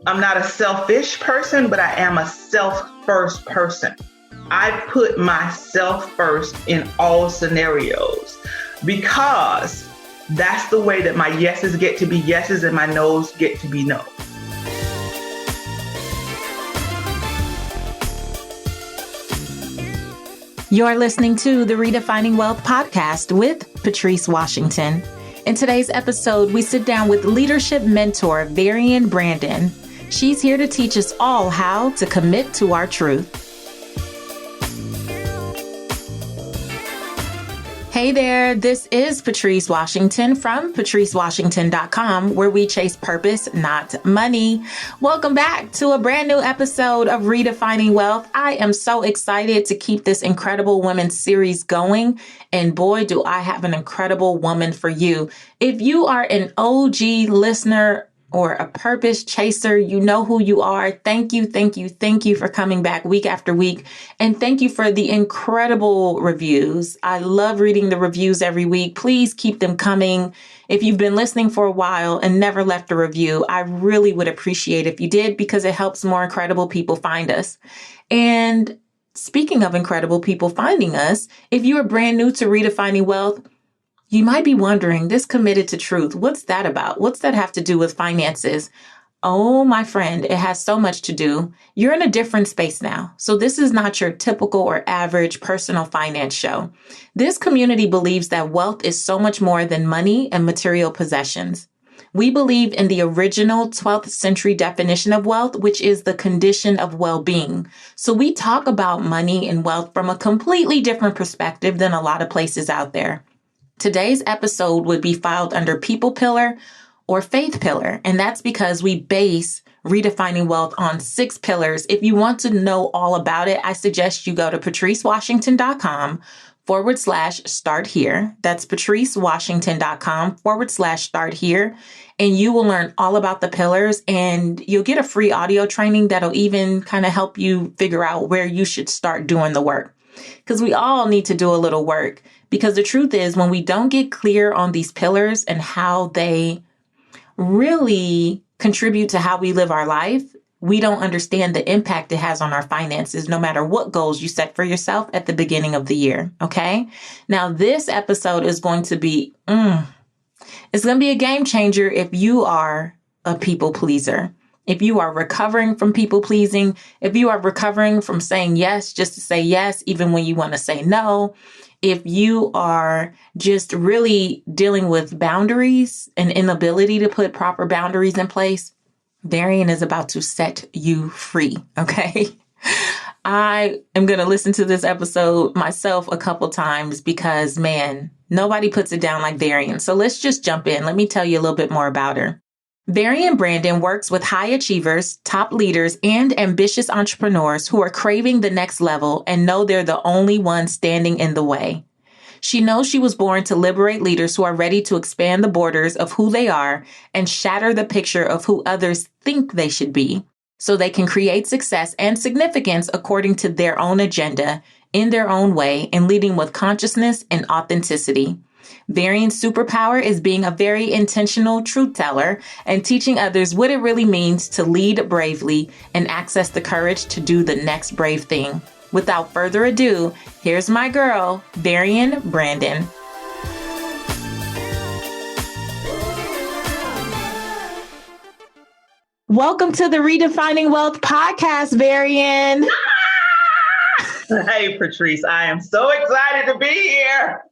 I'm not a selfish person, but I am a self-first person. I put myself first in all scenarios because that's the way that my yeses get to be yeses and my nos get to be no. You're listening to the Redefining Wealth podcast with Patrice Washington. In today's episode, we sit down with leadership mentor Varian Brandon. She's here to teach us all how to commit to our truth. Hey there, this is Patrice Washington from patricewashington.com, where we chase purpose, not money. Welcome back to a brand new episode of Redefining Wealth. I am so excited to keep this incredible women series going. And boy, do I have an incredible woman for you. If you are an OG listener or a purpose chaser, you know who you are. Thank you for coming back week after week. And thank you for the incredible reviews. I love reading the reviews every week. Please keep them coming. If you've been listening for a while and never left a review, I really would appreciate if you did, because it helps more incredible people find us. And speaking of incredible people finding us, if you are brand new to Redefining Wealth, you might be wondering, this committed to truth, what's that about? What's that have to do with finances? Oh, my friend, it has so much to do. You're in a different space now. So this is not your typical or average personal finance show. This community believes that wealth is so much more than money and material possessions. We believe in the original 12th century definition of wealth, which is the condition of well-being. So we talk about money and wealth from a completely different perspective than a lot of places out there. Today's episode would be filed under people pillar or faith pillar, and that's because we base Redefining Wealth on 6 pillars. If you want to know all about it, I suggest you go to patricewashington.com/start here. That's patricewashington.com/start here. And you will learn all about the pillars, and you'll get a free audio training that'll even kind of help you figure out where you should start doing the work. Because we all need to do a little work. Because the truth is, when we don't get clear on these pillars and how they really contribute to how we live our life, we don't understand the impact it has on our finances, no matter what goals you set for yourself at the beginning of the year. Okay. Now, this episode is going to be, it's going to be a game changer if you are a people pleaser. If you are recovering from people pleasing, if you are recovering from saying yes just to say yes, even when you want to say no, if you are just really dealing with boundaries and inability to put proper boundaries in place, Varian is about to set you free, okay? I am going to listen to this episode myself a couple times because, man, nobody puts it down like Varian. So let's just jump in. Let me tell you a little bit more about her. Varian Brandon works with high achievers, top leaders, and ambitious entrepreneurs who are craving the next level and know they're the only ones standing in the way. She knows she was born to liberate leaders who are ready to expand the borders of who they are and shatter the picture of who others think they should be, so they can create success and significance according to their own agenda, in their own way, and leading with consciousness and authenticity. Varian's superpower is being a very intentional truth teller and teaching others what it really means to lead bravely and access the courage to do the next brave thing. Without further ado, here's my girl, Varian Brandon. Welcome to the Redefining Wealth podcast, Varian. Hey, Patrice, I am so excited to be here.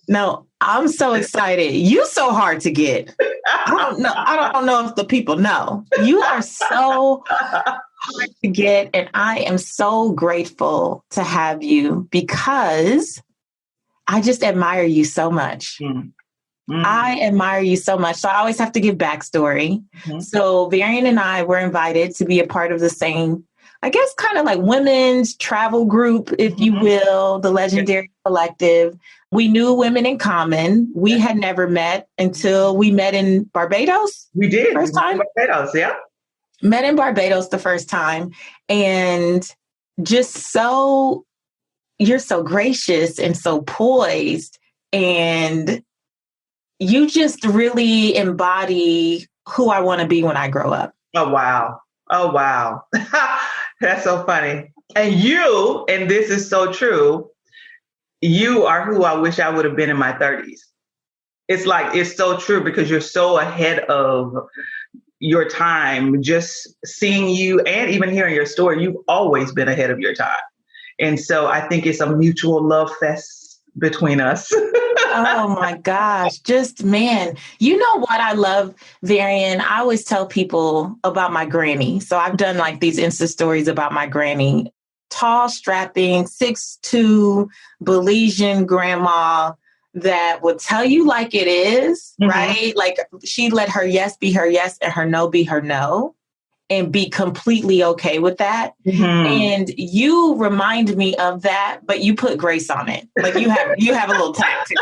No, I'm so excited. You so hard to get. I don't know if the people know. You are so hard to get, and I am so grateful to have you because I just admire you so much. I admire you so much. So I always have to give backstory. So Varian and I were invited to be a part of the same, I guess, kind of like women's travel group, if you will, the Legendary Collective. We knew women in common. We had never met until we met in Barbados. We did. First time? Barbados, yeah. Met in Barbados the first time. And just so, you're so gracious and so poised. And you just really embody who I want to be when I grow up. Oh, wow. Oh, wow. That's so funny. And this is so true, you are who I wish I would have been in my 30s. It's so true because you're so ahead of your time. Just seeing you and even hearing your story, you've always been ahead of your time. And so I think it's a mutual love fest between us. Oh my gosh. Just, man, you know what I love, Varian? I always tell people about my granny. So I've done like these Insta stories about my granny. Tall, strapping, 6'2", Belizean grandma that would tell you like it is, right? Like she let her yes be her yes and her no be her no, and be completely okay with that. And you remind me of that, but you put grace on it. Like you have a little tact to it.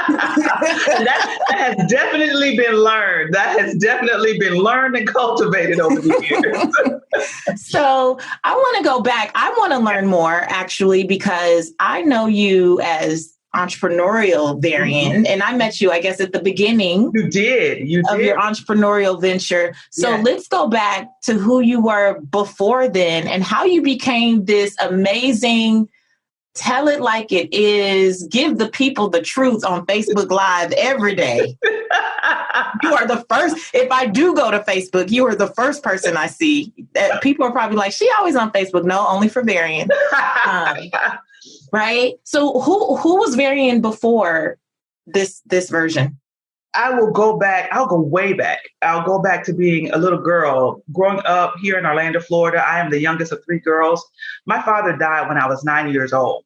that has definitely been learned. That has definitely been learned and cultivated over the years. So I want to go back. I want to learn more actually, because I know you as entrepreneurial Varian, and I met you, I guess, at the beginning. You did of your entrepreneurial venture. So let's go back to who you were before then and how you became this amazing, tell it like it is, give the people the truth on Facebook Live every day. You are the first. If I do go to Facebook, you are the first person I see. That people are probably like, she always on Facebook. No, only for Varian. Right? So who was Varian before this version? I will go back. I'll go way back. I'll go back to being a little girl growing up here in Orlando, Florida. I am the youngest of 3 girls. My father died when I was 9 years old.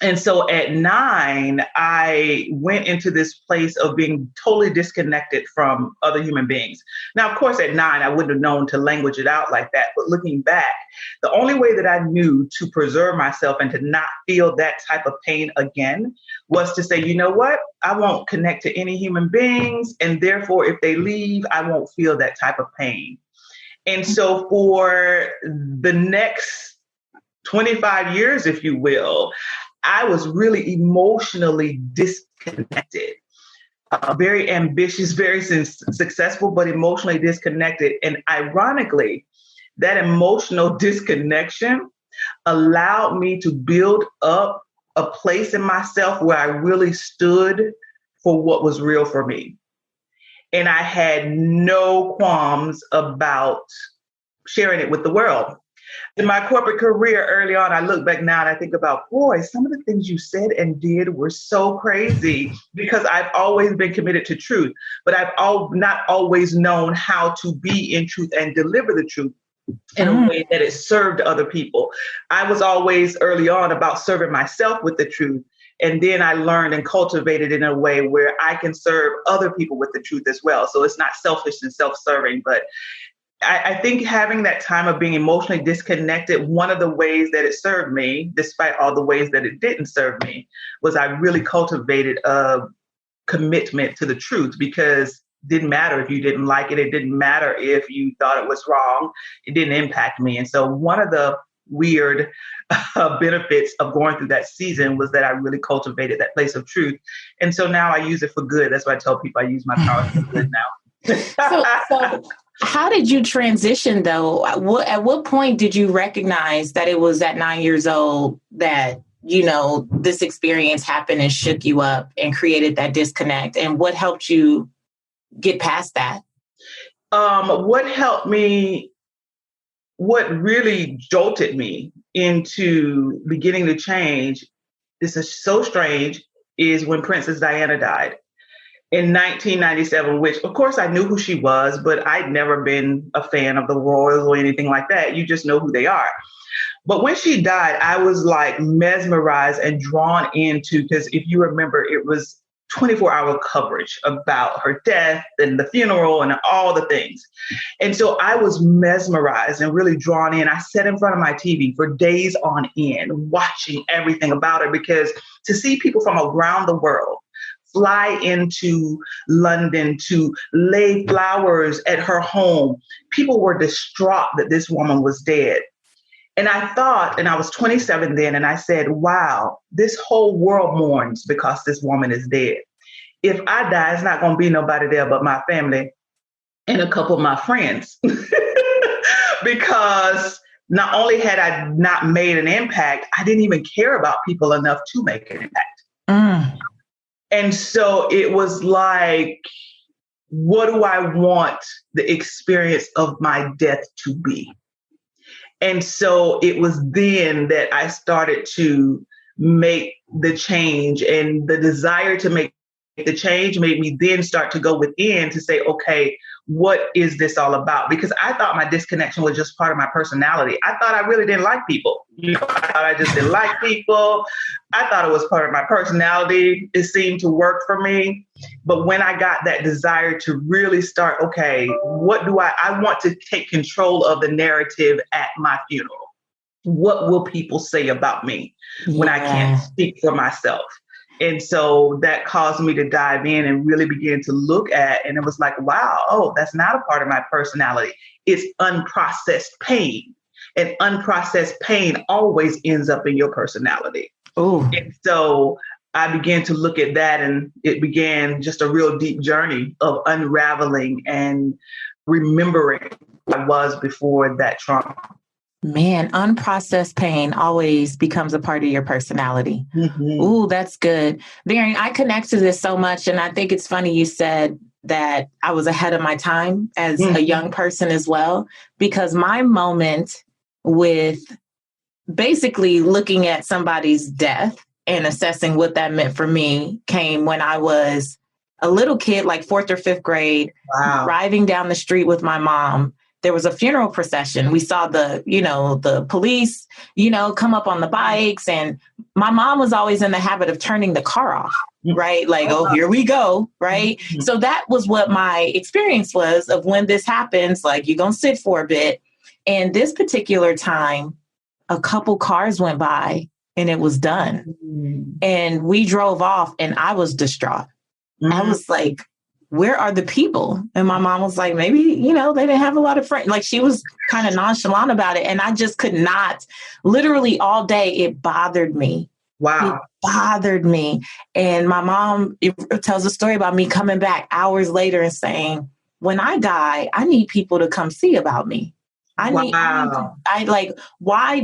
And so at 9, I went into this place of being totally disconnected from other human beings. Now, of course, at 9, I wouldn't have known to language it out like that. But looking back, the only way that I knew to preserve myself and to not feel that type of pain again was to say, you know what? I won't connect to any human beings. And therefore, if they leave, I won't feel that type of pain. And so for the next 25 years, if you will, I was really emotionally disconnected, very ambitious, very successful, but emotionally disconnected. And ironically, that emotional disconnection allowed me to build up a place in myself where I really stood for what was real for me. And I had no qualms about sharing it with the world. In my corporate career early on, I look back now and I think about, boy, some of the things you said and did were so crazy, because I've always been committed to truth, but I've not always known how to be in truth and deliver the truth in a way that it served other people. I was always early on about serving myself with the truth. And then I learned and cultivated in a way where I can serve other people with the truth as well. So it's not selfish and self-serving, but I think having that time of being emotionally disconnected, one of the ways that it served me, despite all the ways that it didn't serve me, was I really cultivated a commitment to the truth, because it didn't matter if you didn't like it. It didn't matter if you thought it was wrong. It didn't impact me. And so one of the weird benefits of going through that season was that I really cultivated that place of truth. And so now I use it for good. That's why I tell people I use my power for good now. So how did you transition though? At what point did you recognize that it was at 9 years old that, you know, this experience happened and shook you up and created that disconnect? And what helped you get past that? What helped me, what really jolted me into beginning to change, this is so strange, is when Princess Diana died. In 1997, which of course I knew who she was, but I'd never been a fan of the royals or anything like that. You just know who they are. But when she died, I was like mesmerized and drawn into, because if you remember, it was 24-hour coverage about her death and the funeral and all the things. And so I was mesmerized and really drawn in. I sat in front of my TV for days on end, watching everything about her, because to see people from around the world fly into London to lay flowers at her home, people were distraught that this woman was dead. And I thought, and I was 27 then, and I said, wow, this whole world mourns because this woman is dead. If I die, it's not going to be nobody there but my family. and a couple of my friends because not only had I not made an impact, I didn't even care about people enough to make an impact. Mm. And so it was like, what do I want the experience of my death to be? And so it was then that I started to make the change, and the desire to make the change made me then start to go within to say, okay, what is this all about? Because I thought my disconnection was just part of my personality. I thought I really didn't like people. I thought I just didn't like people. I thought it was part of my personality. It seemed to work for me. But when I got that desire to really start, okay, what do I want to take control of the narrative at my funeral. What will people say about me when I can't speak for myself? And so that caused me to dive in and really begin to look at, and it was like, wow, oh, that's not a part of my personality. It's unprocessed pain. And unprocessed pain always ends up in your personality. Ooh. And so I began to look at that, and it began just a real deep journey of unraveling and remembering who I was before that trauma. Man, unprocessed pain always becomes a part of your personality. Mm-hmm. Ooh, that's good. Varian, I connect to this so much. And I think it's funny you said that I was ahead of my time as a young person as well, because my moment with basically looking at somebody's death and assessing what that meant for me came when I was a little kid, like 4th or 5th grade, driving down the street with my mom. There was a funeral procession. We saw the police, come up on the bikes. And my mom was always in the habit of turning the car off, right? Like, oh, here we go, right? Mm-hmm. So that was what my experience was of when this happens, like you're going to sit for a bit. And this particular time, a couple cars went by and it was done. Mm-hmm. And we drove off and I was distraught. Mm-hmm. I was like, where are the people? And my mom was like, maybe, they didn't have a lot of friends. Like she was kind of nonchalant about it. And I just could not, literally all day, it bothered me. Wow. It bothered me. And my mom tells a story about me coming back hours later and saying, when I die, I need people to come see about me. Why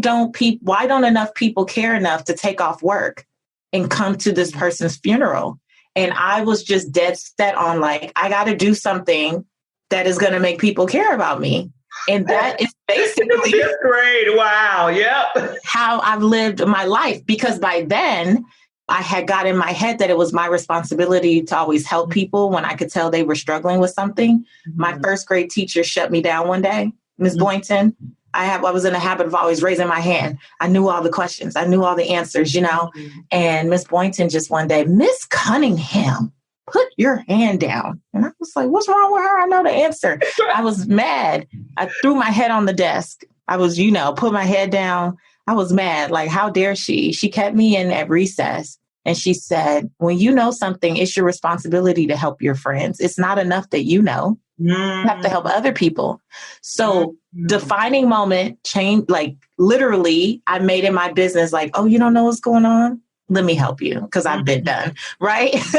don't enough people care enough to take off work and come to this person's funeral? And I was just dead set on like, I got to do something that is going to make people care about me. And that is basically great. Wow. Yep. How I've lived my life. Because by then I had got in my head that it was my responsibility to always help people when I could tell they were struggling with something. Mm-hmm. My 1st grade teacher shut me down one day, Ms. Boynton. I was in the habit of always raising my hand. I knew all the questions. I knew all the answers, Mm-hmm. And Miss Boynton just one day, Miss Cunningham, put your hand down. And I was like, what's wrong with her? I know the answer. I was mad. I threw my head on the desk. I was, put my head down. I was mad. Like, how dare she? She kept me in at recess. And she said, when you know something, it's your responsibility to help your friends. It's not enough that you know. You have to help other people. So defining moment change, like literally I made it my business. Like, oh, you don't know what's going on? Let me help you because I've been done. Right. Because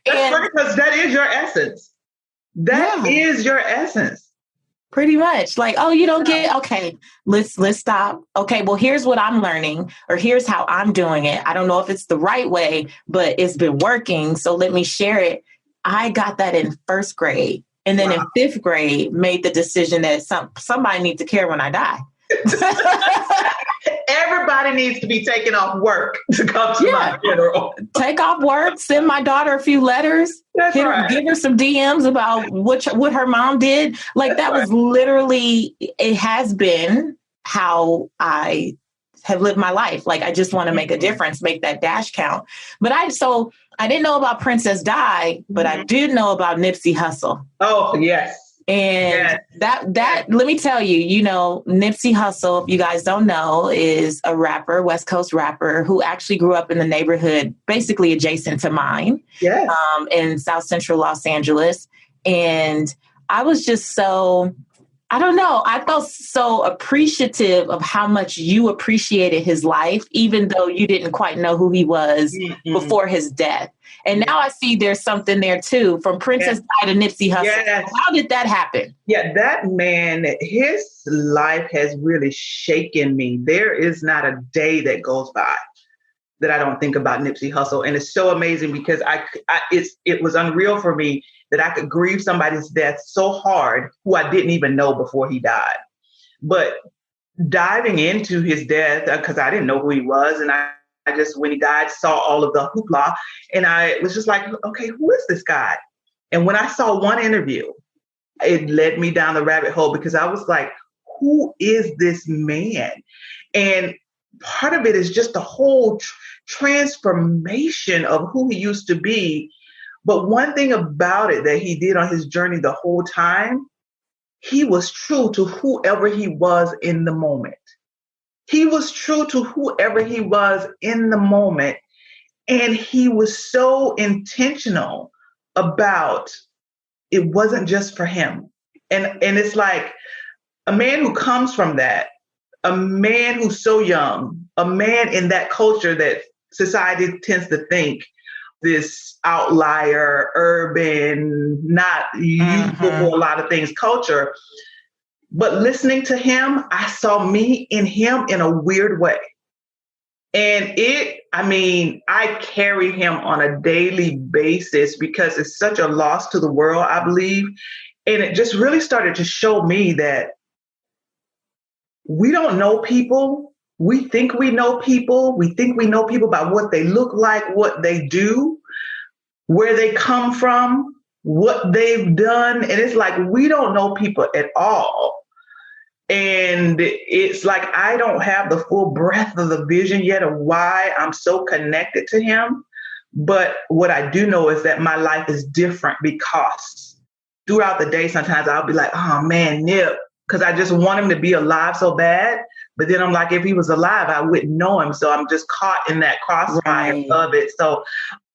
that is your essence. That is your essence. Pretty much like, oh, you don't get, okay, let's stop. Okay. Well, here's what I'm learning or here's how I'm doing it. I don't know if it's the right way, but it's been working. So let me share it. I got that in 1st grade. And then in 5th grade, made the decision that somebody needs to care when I die. Everybody needs to be taking off work to come to my funeral. Take off work, send my daughter a few letters, give her some DMs about what her mom did. Like that was literally, it has been how I have lived my life. Like, I just want to make a difference, make that dash count. But I didn't know about Princess Di, but I did know about Nipsey Hussle. Oh, yes. And that let me tell you, Nipsey Hussle, if you guys don't know, is a rapper, West Coast rapper who actually grew up in the neighborhood, basically adjacent to mine, in South Central Los Angeles. And I was just I don't know. I felt so appreciative of how much you appreciated his life, even though you didn't quite know who he was before his death. And now I see there's something there too, from Princess Di to Nipsey Hussle. Yes. How did that happen? Yeah, that man, his life has really shaken me. There is not a day that goes by that I don't think about Nipsey Hussle. And it's so amazing because it was unreal for me that I could grieve somebody's death so hard who I didn't even know before he died. But diving into his death, because I didn't know who he was, and I just, when he died, saw all of the hoopla, and I was just like, okay, who is this guy? And when I saw one interview, it led me down the rabbit hole because I was like, who is this man? And part of it is just the whole transformation of who he used to be. But one thing about it that he did on his journey the whole time, he was true to whoever he was in the moment. He was true to whoever he was in the moment. And he was so intentional about it wasn't just for him. And it's like a man who comes from that, a man who's so young, a man in that culture that society tends to think this outlier, urban, not useful for a lot of things culture. But listening to him, I saw me in him in a weird way. And I carry him on a daily basis because it's such a loss to the world, I believe. And it just really started to show me that we don't know people. We think we know people. We think we know people by what they look like, what they do, where they come from, what they've done. And it's like, we don't know people at all. And it's like, I don't have the full breadth of the vision yet of why I'm so connected to him. But what I do know is that my life is different because throughout the day, sometimes I'll be like, oh man, Nip, because I just want him to be alive so bad. But then I'm like, if he was alive, I wouldn't know him. So I'm just caught in that crossfire of it. So,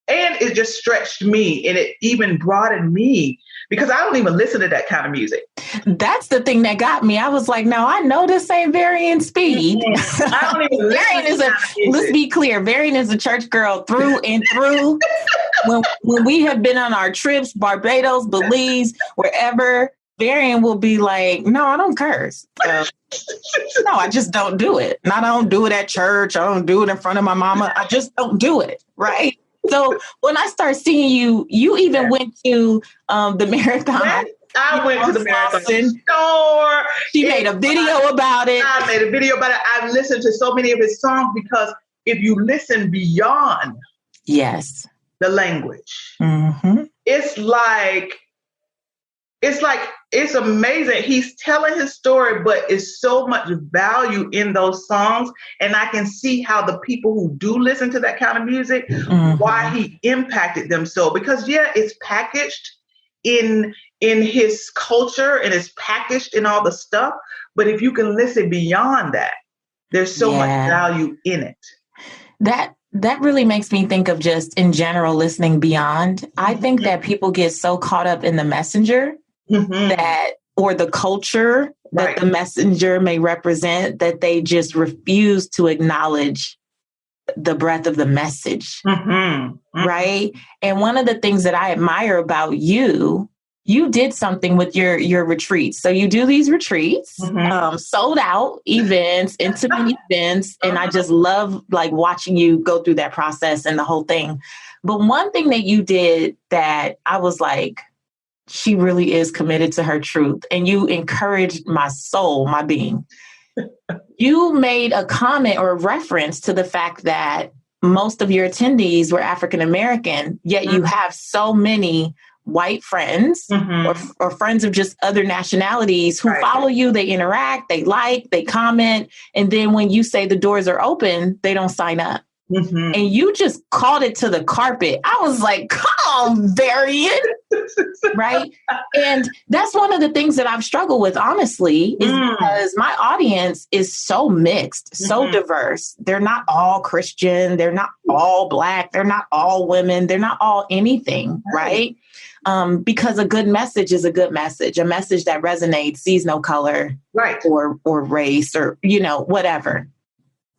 and it just stretched me and it even broadened me because I don't even listen to that kind of music. That's the thing that got me. I was like, no, I know this ain't Varian speed. I don't even listen let's be clear. Varian is a church girl through and through. when we have been on our trips, Barbados, Belize, wherever, Varian will be like, no, I don't curse. No, I just don't do it. And I don't do it at church. I don't do it in front of my mama. I just don't do it. Right. So when I start seeing you even went to the marathon. I went to the marathon store. She made a video about it. I made a video about it. I've listened to so many of his songs because if you listen beyond the language, it's amazing. He's telling his story, but it's so much value in those songs. And I can see how the people who do listen to that kind of music, why he impacted them so. Because it's packaged in his culture and it's packaged in all the stuff. But if you can listen beyond that, there's so much value in it. That really makes me think of just in general listening beyond. I think that people get so caught up in the messenger that, or the culture that the messenger may represent, that they just refuse to acknowledge the breadth of the message. Right. And one of the things that I admire about you did something with your retreats. So you do these retreats, sold out events, intimate events. And I just love like watching you go through that process and the whole thing. But one thing that you did that I was like, she really is committed to her truth. And you encouraged my soul, my being. You made a comment or a reference to the fact that most of your attendees were African-American, yet you have so many white friends or friends of just other nationalities who follow you, they interact, they like, they comment. And then when you say the doors are open, they don't sign up. Mm-hmm. And you just called it to the carpet. I was like, come on, Varian. Right. And that's one of the things that I've struggled with, honestly, is because my audience is so mixed, so diverse. They're not all Christian. They're not all Black. They're not all women. They're not all anything. Right. Because a good message is a good message, a message that resonates, sees no color, right, or race, or, whatever.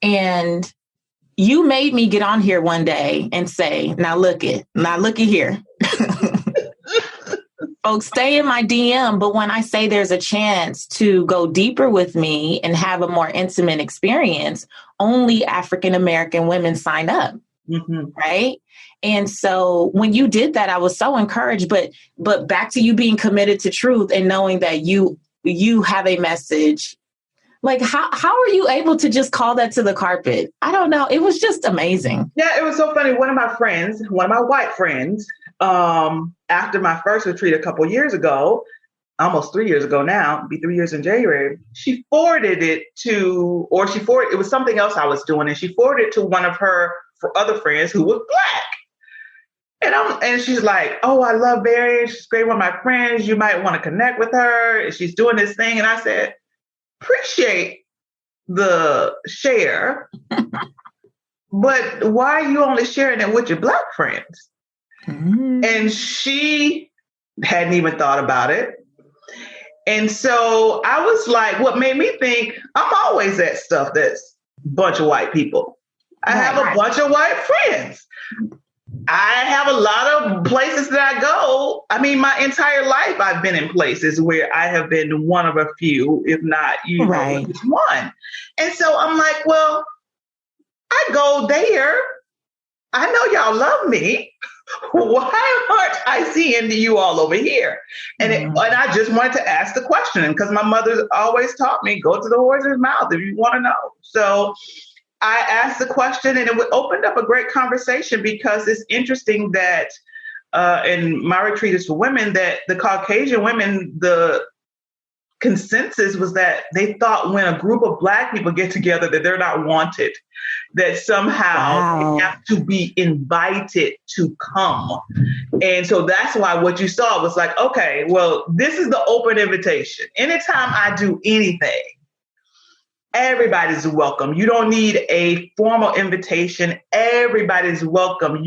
And you made me get on here one day and say, now looky here. Folks, stay in my DM. But when I say there's a chance to go deeper with me and have a more intimate experience, only African-American women sign up. Right. And so when you did that, I was so encouraged. But back to you being committed to truth and knowing that you have a message. Like, how are you able to just call that to the carpet? I don't know. It was just amazing. Yeah, it was so funny. One of my white friends, after my first retreat a couple years ago, almost 3 years ago now, it'll be 3 years in January, she forwarded it it was something else I was doing, and she forwarded it to one of her other friends who was Black. And she's like, oh, I love Varian. She's great, one of my friends. You might want to connect with her. She's doing this thing. And I said, appreciate the share, but why are you only sharing it with your Black friends? And she hadn't even thought about it. And so I was like, what made me think, I'm always at stuff that's a bunch of white people. I have a bunch of white friends. I have a lot of places that I go. I mean, my entire life, I've been in places where I have been one of a few, if not, just one. And so I'm like, well, I go there. I know y'all love me. Why aren't I seeing you all over here? And I just wanted to ask the question, because my mother always taught me, go to the horse's mouth if you want to know. So I asked the question, and it opened up a great conversation, because it's interesting that in my retreat is for women, that the Caucasian women, the consensus was that they thought when a group of Black people get together that they're not wanted, that somehow they have to be invited to come. And so that's why what you saw was like, okay, well, this is the open invitation. Anytime I do anything, everybody's welcome. You don't need a formal invitation. Everybody's welcome.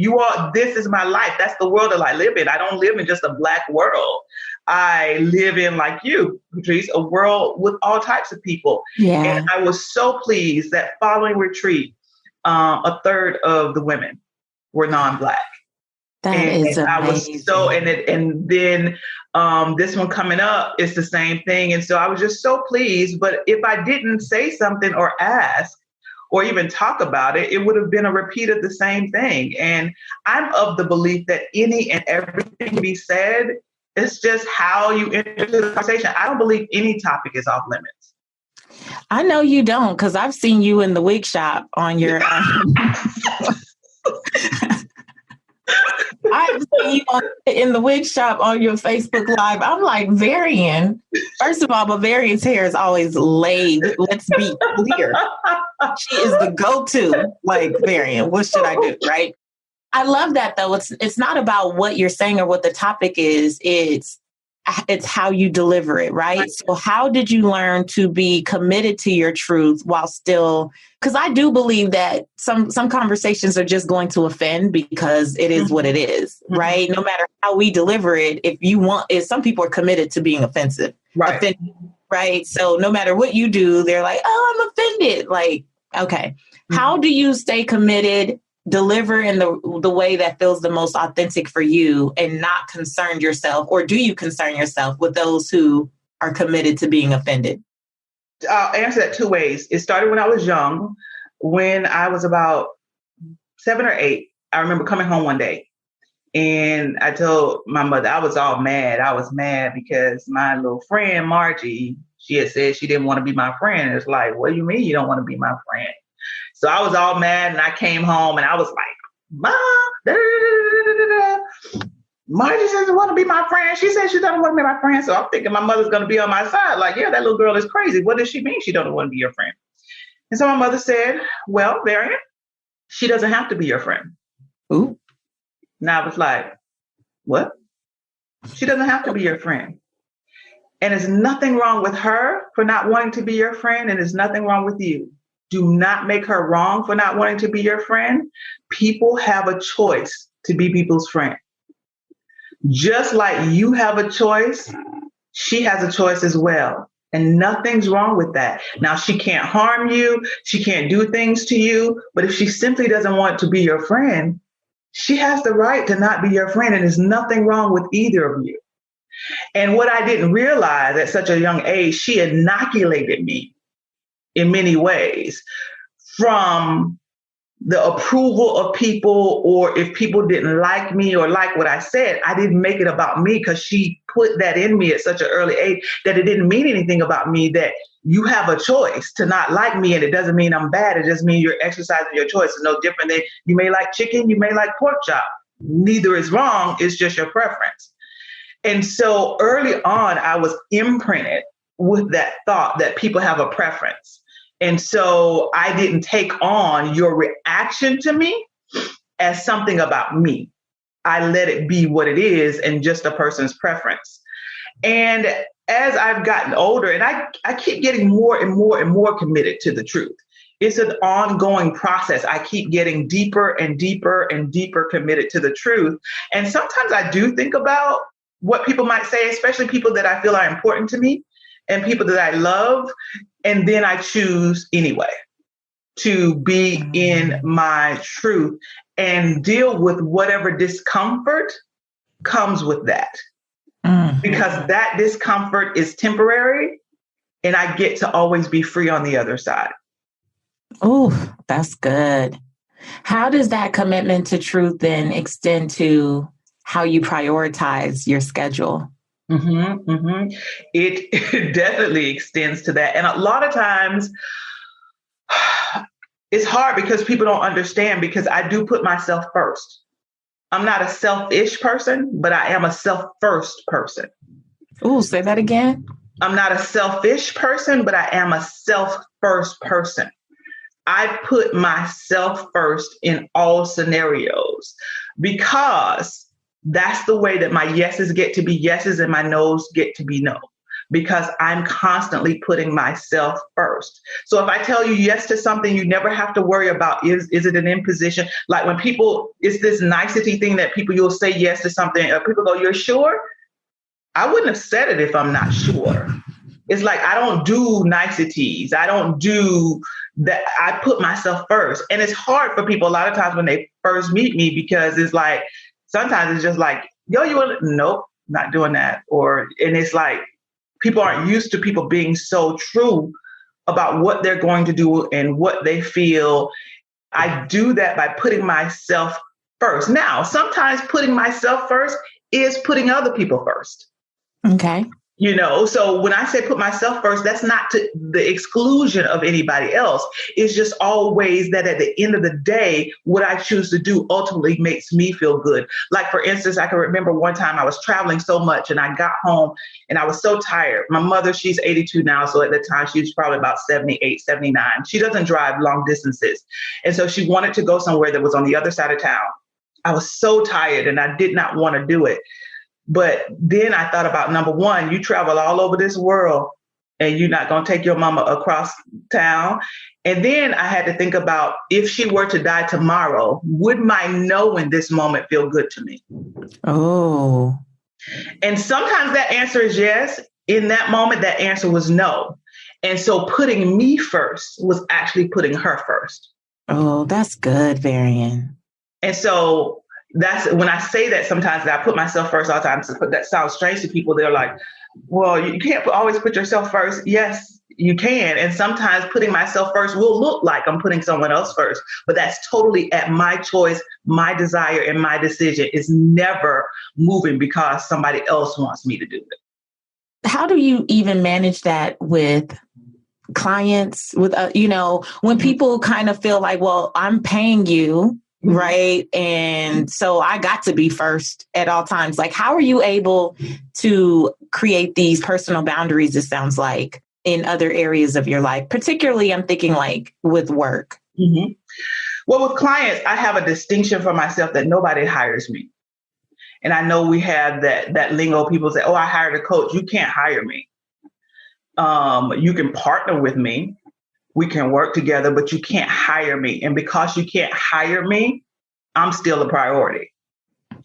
This is my life. That's the world that I live in. I don't live in just a Black world. I live in, like you, Patrice, a world with all types of people. Yeah. And I was so pleased that following retreat, a third of the women were non-Black. That is amazing. I was so, and then this one coming up is the same thing. And so I was just so pleased. But if I didn't say something or ask or even talk about it, it would have been a repeat of the same thing. And I'm of the belief that any and everything can be said. It's just how you enter the conversation. I don't believe any topic is off limits. I know you don't, because I've seen you in the wig shop on your... I've seen you in the wig shop on your Facebook Live. I'm like, Varian. First of all, but Varian's hair is always laid. Let's be clear. She is the go-to. Like, Varian, what should I do? Right? I love that, though. It's not about what you're saying or what the topic is. It's how you deliver it, right? So how did you learn to be committed to your truth while still, because I do believe that some conversations are just going to offend, because it is what it is, right? No matter how we deliver it, if some people are committed to being offensive, offended, right? So no matter what you do, they're like, oh, I'm offended. Like, okay, how do you stay committed, deliver in the way that feels the most authentic for you, and not concern yourself? Or do you concern yourself with those who are committed to being offended? I'll answer that two ways. It started when I was young. When I was about 7 or 8, I remember coming home one day and I told my mother, I was all mad. I was mad because my little friend, Margie, she had said she didn't want to be my friend. It's like, what do you mean you don't want to be my friend? So I was all mad, and I came home and I was like, Mom, Margie doesn't want to be my friend. She said she doesn't want to be my friend. So I'm thinking my mother's going to be on my side. Like, yeah, that little girl is crazy. What does she mean she doesn't want to be your friend? And so my mother said, well, Varian, she doesn't have to be your friend. Ooh. Now I was like, what? She doesn't have to be your friend. And there's nothing wrong with her for not wanting to be your friend, and there's nothing wrong with you. Do not make her wrong for not wanting to be your friend. People have a choice to be people's friend. Just like you have a choice, she has a choice as well. And nothing's wrong with that. Now, she can't harm you. She can't do things to you. But if she simply doesn't want to be your friend, she has the right to not be your friend. And there's nothing wrong with either of you. And what I didn't realize at such a young age, she inoculated me in many ways from the approval of people, or if people didn't like me or like what I said, I didn't make it about me, because she put that in me at such an early age that it didn't mean anything about me, that you have a choice to not like me, and it doesn't mean I'm bad. It just means you're exercising your choice. It's no different than you may like chicken, you may like pork chop. Neither is wrong. It's just your preference. And so early on, I was imprinted with that thought that people have a preference. And so I didn't take on your reaction to me as something about me. I let it be what it is and just a person's preference. And as I've gotten older, and I keep getting more and more and more committed to the truth. It's an ongoing process. I keep getting deeper and deeper and deeper committed to the truth. And sometimes I do think about what people might say, especially people that I feel are important to me and people that I love. And then I choose anyway to be in my truth and deal with whatever discomfort comes with that. Because that discomfort is temporary, and I get to always be free on the other side. Oh, that's good. How does that commitment to truth then extend to how you prioritize your schedule? It definitely extends to that. And a lot of times it's hard because people don't understand, because I do put myself first. I'm not a selfish person, but I am a self-first person. Oh, say that again. I'm not a selfish person, but I am a self-first person. I put myself first in all scenarios, because that's the way that my yeses get to be yeses and my nos get to be no, because I'm constantly putting myself first. So if I tell you yes to something, you never have to worry about, is it an imposition? Like when people, it's this nicety thing that people, you'll say yes to something, people go, you're sure? I wouldn't have said it if I'm not sure. It's like, I don't do niceties. I don't do that. I put myself first. And it's hard for people a lot of times when they first meet me, because it's like, sometimes it's just like, yo, you want to, nope, not doing that. And it's like, people aren't used to people being so true about what they're going to do and what they feel. I do that by putting myself first. Now, sometimes putting myself first is putting other people first. Okay. You know, so when I say put myself first, that's not to the exclusion of anybody else. It's just always that at the end of the day, what I choose to do ultimately makes me feel good. Like, for instance, I can remember one time I was traveling so much and I got home and I was so tired. My mother, she's 82 now. So at the time she was probably about 78, 79. She doesn't drive long distances. And so she wanted to go somewhere that was on the other side of town. I was so tired and I did not want to do it. But then I thought about, number one, you travel all over this world and you're not going to take your mama across town. And then I had to think about, if she were to die tomorrow, would my no in this moment feel good to me? Oh. And sometimes that answer is yes. In that moment, that answer was no. And so putting me first was actually putting her first. Oh, that's good, Varian. And so that's when I say that, sometimes that I put myself first all the time. So that sounds strange to people. They're like, well, you can't always put yourself first. Yes, you can. And sometimes putting myself first will look like I'm putting someone else first. But that's totally at my choice, my desire, and my decision. Is never moving because somebody else wants me to do it. How do you even manage that with clients? With, when people kind of feel like, well, I'm paying you. Right. And so I got to be first at all times. Like, how are you able to create these personal boundaries, it sounds like, in other areas of your life? Particularly, I'm thinking like with work. Well, with clients, I have a distinction for myself that nobody hires me. And I know we have that lingo. People say, oh, I hired a coach. You can't hire me. You can partner with me. We can work together, but you can't hire me. And because you can't hire me, I'm still a priority.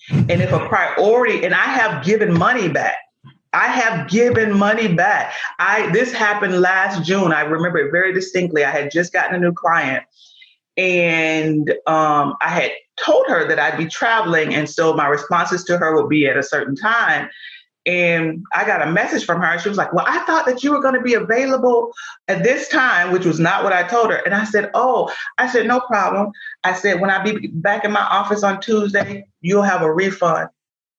And if a priority, and I have given money back. This happened last June. I remember it very distinctly. I had just gotten a new client, and I had told her that I'd be traveling. And so my responses to her would be at a certain time. And I got a message from her. She was like, well, I thought that you were going to be available at this time, which was not what I told her. And I said, no problem. I said, when I be back in my office on Tuesday, you'll have a refund,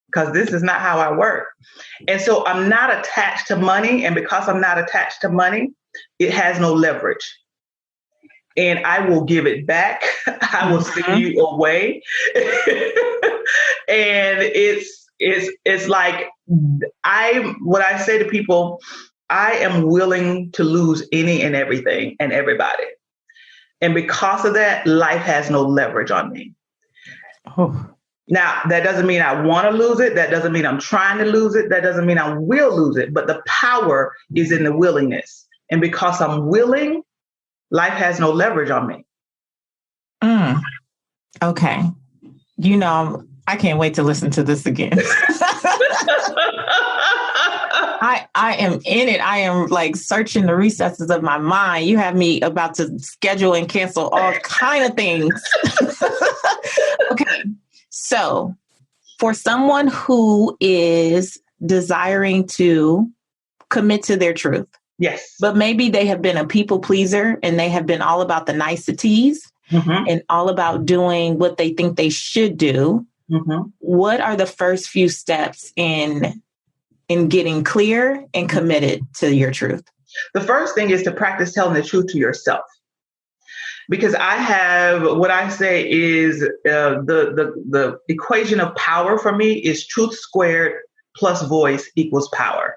because this is not how I work. And so I'm not attached to money. And because I'm not attached to money, it has no leverage. And I will give it back. I will send you away. And it's like, what I say to people, I am willing to lose any and everything and everybody. And because of that, life has no leverage on me. Oh. Now, that doesn't mean I want to lose it. That doesn't mean I'm trying to lose it. That doesn't mean I will lose it. But the power is in the willingness. And because I'm willing, life has no leverage on me. Okay. I can't wait to listen to this again. I am in it. I am like searching the recesses of my mind. You have me about to schedule and cancel all kind of things. Okay. So for someone who is desiring to commit to their truth, yes, but maybe they have been a people pleaser and they have been all about the niceties and all about doing what they think they should do. What are the first few steps in getting clear and committed to your truth? The first thing is to practice telling the truth to yourself. Because what I say is the equation of power for me is truth squared plus voice equals power,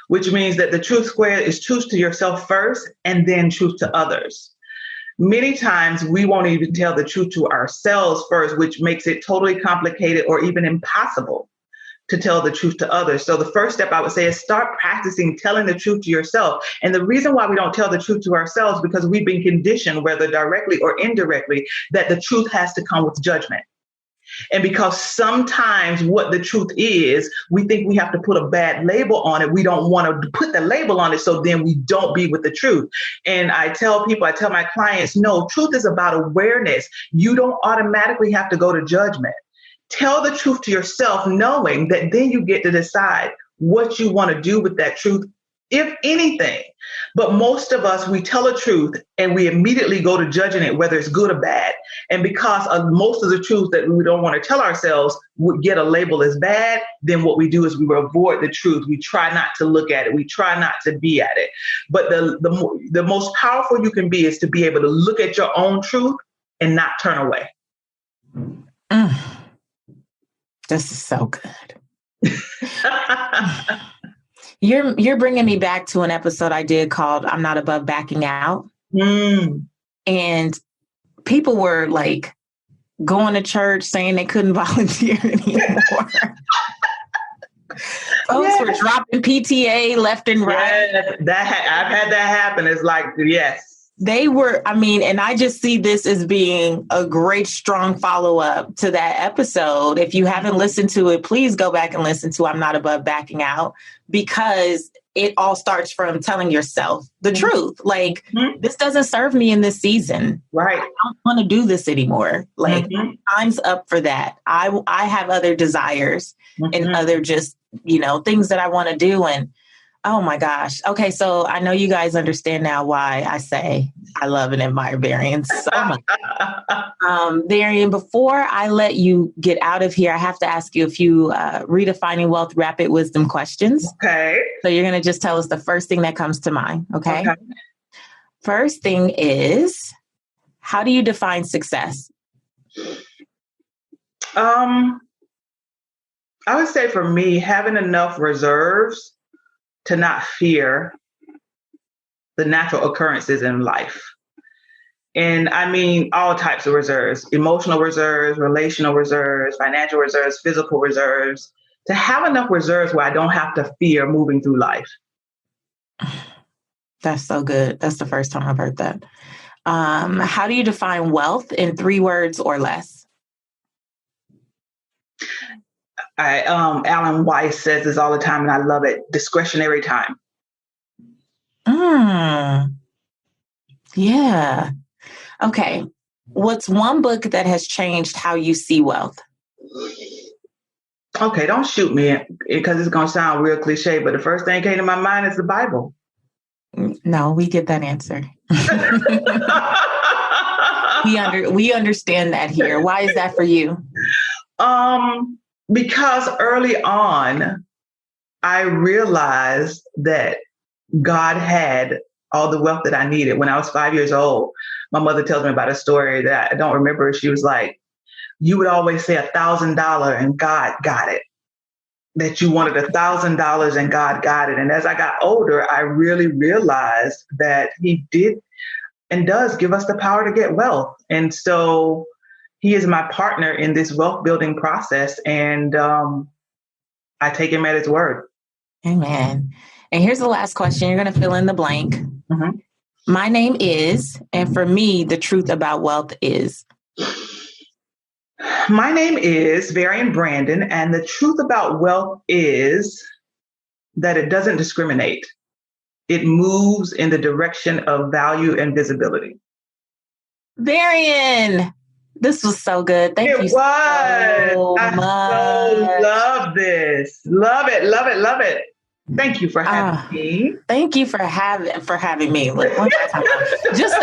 which means that the truth squared is truth to yourself first and then truth to others. Many times we won't even tell the truth to ourselves first, which makes it totally complicated or even impossible to tell the truth to others. So the first step I would say is start practicing telling the truth to yourself. And the reason why we don't tell the truth to ourselves, because we've been conditioned, whether directly or indirectly, that the truth has to come with judgment. And because sometimes what the truth is, we think we have to put a bad label on it. We don't want to put the label on it, so then we don't be with the truth. And I tell my clients, no, truth is about awareness. You don't automatically have to go to judgment. Tell the truth to yourself, knowing that then you get to decide what you want to do with that truth, if anything. But most of us, we tell the truth and we immediately go to judging it, whether it's good or bad. And because of most of the truth that we don't want to tell ourselves would get a label as bad, then what we do is we avoid the truth. We try not to look at it. We try not to be at it. But the most powerful you can be is to be able to look at your own truth and not turn away. This is so good. You're bringing me back to an episode I did called I'm Not Above Backing Out. And people were like going to church saying they couldn't volunteer anymore. Folks were dropping PTA left and right. Yes, I've had that happen. It's like, yes. They were, and I just see this as being a great, strong follow-up to that episode. If you haven't listened to it, please go back and listen to I'm Not Above Backing Out, because it all starts from telling yourself the truth. Like, this doesn't serve me in this season. Right. I don't want to do this anymore. Like, time's up for that. I have other desires and other just, things that I want to do. And oh my gosh. Okay. So I know you guys understand now why I say I love and admire Varian so much. Varian, before I let you get out of here, I have to ask you a few redefining wealth rapid wisdom questions. Okay. So you're going to just tell us the first thing that comes to mind. Okay. First thing is, how do you define success? I would say for me, having enough reserves to not fear the natural occurrences in life. And I mean all types of reserves: emotional reserves, relational reserves, financial reserves, physical reserves, to have enough reserves where I don't have to fear moving through life. That's so good. That's the first time I've heard that. How do you define wealth in 3 words or less? Alan Weiss says this all the time, and I love it: discretionary time. Yeah. Okay. What's one book that has changed how you see wealth? Okay, don't shoot me because it's going to sound real cliche, but the first thing that came to my mind is the Bible. No, we get that answer. we understand that here. Why is that for you? Because early on, I realized that God had all the wealth that I needed. When I was 5 years old, my mother tells me about a story that I don't remember. She was like, you would always say $1,000 and God got it. That you wanted $1,000 and God got it. And as I got older, I really realized that He did and does give us the power to get wealth. And so He is my partner in this wealth building process. And I take Him at His word. Amen. And here's the last question. You're going to fill in the blank. Mm-hmm. My name is, and for me, the truth about wealth is. My name is Varian Brandon, and the truth about wealth is that it doesn't discriminate. It moves in the direction of value and visibility. Varian, this was so good. Thank you so much. I so love this. Love it, love it, love it. Thank you for having me. Thank you for having me. Like, just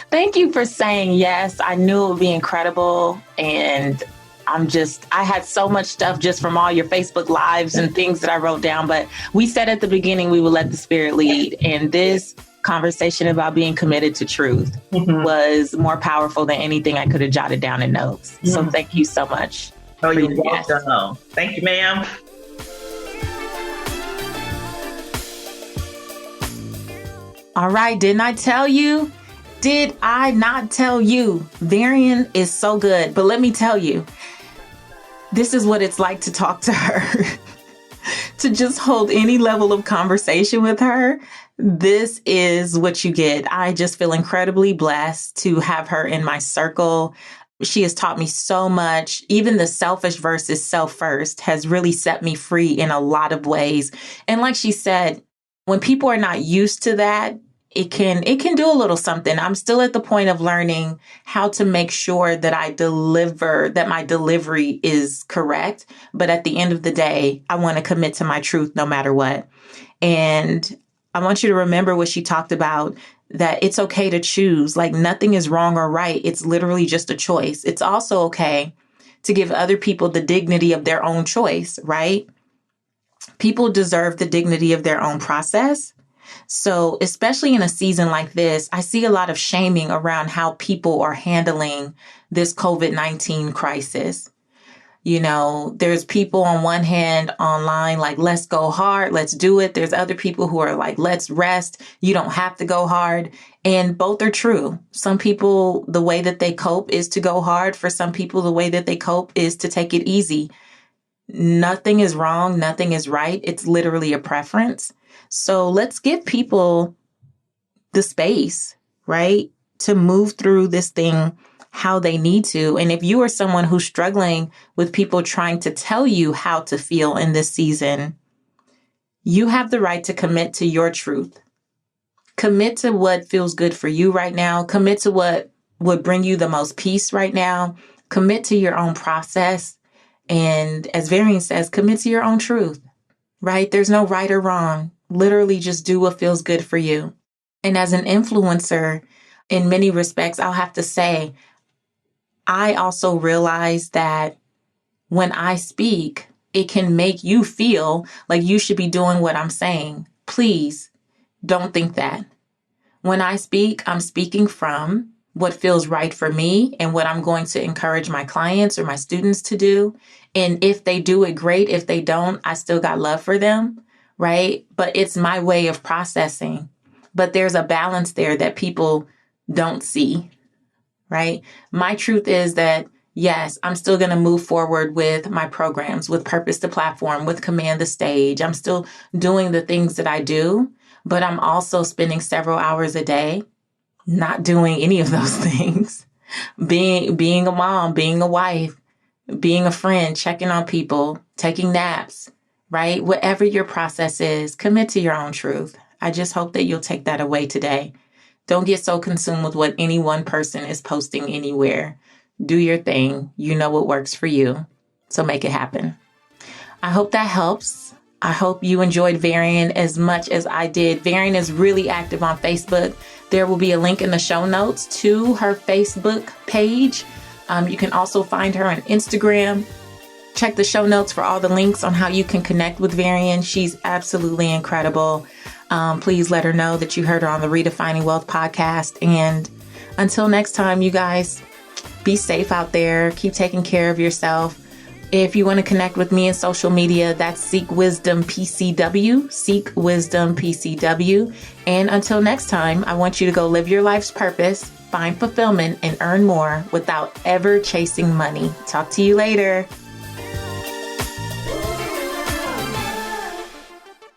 thank you for saying yes. I knew it would be incredible. And I had so much stuff just from all your Facebook lives and things that I wrote down. But we said at the beginning, we would let the Spirit lead. And this conversation about being committed to truth was more powerful than anything I could have jotted down in notes. So thank you so much. Oh, you're welcome. Thank you, ma'am. All right. Didn't I tell you? Did I not tell you? Varian is so good. But let me tell you, this is what it's like to talk to her. To just hold any level of conversation with her. This is what you get. I just feel incredibly blessed to have her in my circle. She has taught me so much. Even the selfish versus self first has really set me free in a lot of ways. And like she said, when people are not used to that, it can do a little something. I'm still at the point of learning how to make sure that that my delivery is correct. But at the end of the day, I want to commit to my truth no matter what. And I want you to remember what she talked about, that it's okay to choose. Like, nothing is wrong or right. It's literally just a choice. It's also okay to give other people the dignity of their own choice, right? People deserve the dignity of their own process. So especially in a season like this, I see a lot of shaming around how people are handling this COVID-19 crisis. You know, there's people on one hand online like, let's go hard, let's do it. There's other people who are like, let's rest. You don't have to go hard. And both are true. Some people, the way that they cope is to go hard. For some people, the way that they cope is to take it easy. Nothing is wrong. Nothing is right. It's literally a preference. So let's give people the space, right, to move through this thing how they need to. And if you are someone who's struggling with people trying to tell you how to feel in this season, you have the right to commit to your truth. Commit to what feels good for you right now. Commit to what would bring you the most peace right now. Commit to your own process. And as Varian says, commit to your own truth, right? There's no right or wrong. Literally just do what feels good for you. And as an influencer, in many respects, I'll have to say, I also realize that when I speak, it can make you feel like you should be doing what I'm saying. Please don't think that. When I speak, I'm speaking from what feels right for me and what I'm going to encourage my clients or my students to do. And if they do it, great. If they don't, I still got love for them, right? But it's my way of processing. But there's a balance there that people don't see, right? My truth is that, yes, I'm still going to move forward with my programs, with Purpose the Platform, with Command the Stage. I'm still doing the things that I do, but I'm also spending several hours a day not doing any of those things. Being a mom, being a wife, being a friend, checking on people, taking naps, right? Whatever your process is, commit to your own truth. I just hope that you'll take that away today. Don't get so consumed with what any one person is posting anywhere. Do your thing. You know what works for you. So make it happen. I hope that helps. I hope you enjoyed Varian as much as I did. Varian is really active on Facebook. There will be a link in the show notes to her Facebook page. You can also find her on Instagram. Check the show notes for all the links on how you can connect with Varian. She's absolutely incredible. Please let her know that you heard her on the Redefining Wealth podcast. And until next time, you guys, be safe out there. Keep taking care of yourself. If you want to connect with me in social media, that's Seek Wisdom PCW, Seek Wisdom PCW. And until next time, I want you to go live your life's purpose, find fulfillment, and earn more without ever chasing money. Talk to you later.